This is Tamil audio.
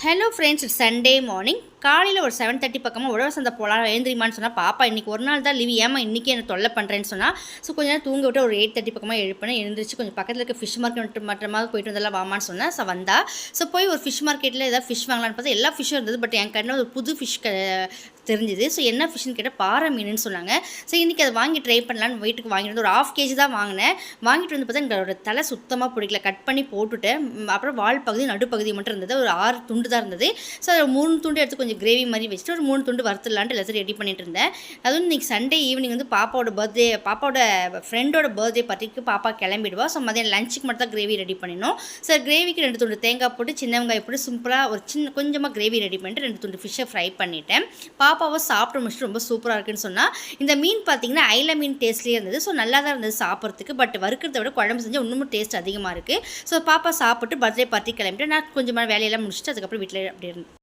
Hello friends, it's Sunday morning. காலையில் ஒரு 7:30 பக்கமாக உழவர் சந்தை போகலாம் எழுந்திரிமான்னு சொன்னால், பாப்பா இன்றைக்கி ஒரு நாள் தான் லீவ், ஏமா இன்றைக்கி என்ன தொல்லை பண்ணுறேன்னு சொன்னால், ஸோ கொஞ்ச நேரம் தூங்க விட்டு ஒரு 8:30 பக்கமாக எழுப்பினேன். எழுந்திரிச்சு கொஞ்சம் பக்கத்தில் இருக்க ஃபிஷ் மார்க்கெட் மற்றமாக போயிட்டு வந்தெல்லாம் வாமான்னு சொன்னேன். ஸோ வந்தா ஸோ போய் ஒரு ஃபிஷ் மார்க்கெட்டில் ஏதாவது ஃபிஷ் வாங்கலான்னு பார்த்தா எல்லா ஃபிஷ்ஷும் இருந்தது. பட் என் கண்ணில் ஒரு புது ஃபிஷ் தெரிஞ்சுது. ஸோ என்ன ஃபிஷ்ஷுன்னு கேட்டால் பாறை மீனுன்னு சொன்னாங்க. ஸோ இன்றைக்கி அதை வாங்கி ட்ரை பண்ணலான்னு வீட்டுக்கு வாங்கிட்டு வந்து ஒரு 1/2 kg தான் வாங்கினேன். வாங்கிட்டு வந்து பார்த்தா எங்களோட தலை சுத்தமாக பிடிக்கல. கட் பண்ணி போட்டுவிட்டேன். அப்புறம் வால் பகுதி நடுப்பகுதி மட்டும் இருந்தது. ஒரு 6 துண்டு தான் இருந்தது. ஸோ 3 துண்டு எடுத்து கொஞ்சம் கிரேவி மாதிரி வச்சுட்டு ஒரு 3 துண்டு வறுத்துடலான்ட்டு எல்லாத்தையும் ரெடி பண்ணிட்டு இருந்தேன். அதுவும் இன்றைக்கி சண்டே ஈவினிங் வந்து பாப்பாவோட ஃப்ரெண்டோட பர்த்டே பார்ட்டிக்கு பாப்பா கிளம்பிடுவா. ஸோ மதியம் லஞ்சுக்கு மட்டும் தான் கிரேவி ரெடி பண்ணிடணும். ஸோ கிரேவிக்கு 2 துண்டு தேங்காய் போட்டு சின்ன வெங்காயம் போட்டு சிம்பிளாக ஒரு கொஞ்சமாக கிரேவி ரெடி பண்ணிட்டு 2 துண்டு ஃபிஷ்ஷை ஃப்ரை பண்ணிட்டேன். பாப்பாவை சாப்பிட்டு முடிச்சுட்டு ரொம்ப சூப்பராக இருக்குன்னு சொன்னால், இந்த மீன் பார்த்தீங்கன்னா ஐல மீன் டேஸ்ட்லேயே இருந்தது. ஸோ நல்லா தான் இருந்தது சாப்பிட்றதுக்கு. பட் வறுக்கிறத விட குழம்பு செஞ்சால் இன்னும் டேஸ்ட் அதிகமாக இருக்குது. ஸோ பாப்பா சாப்பிட்டு பர்த்டே பார்ட்டி கிளம்பிட்டு நான் கொஞ்சமாக வேலையெல்லாம் முடிச்சுட்டு அதுக்கப்புறம் வீட்டில் அப்படி இருந்தேன்.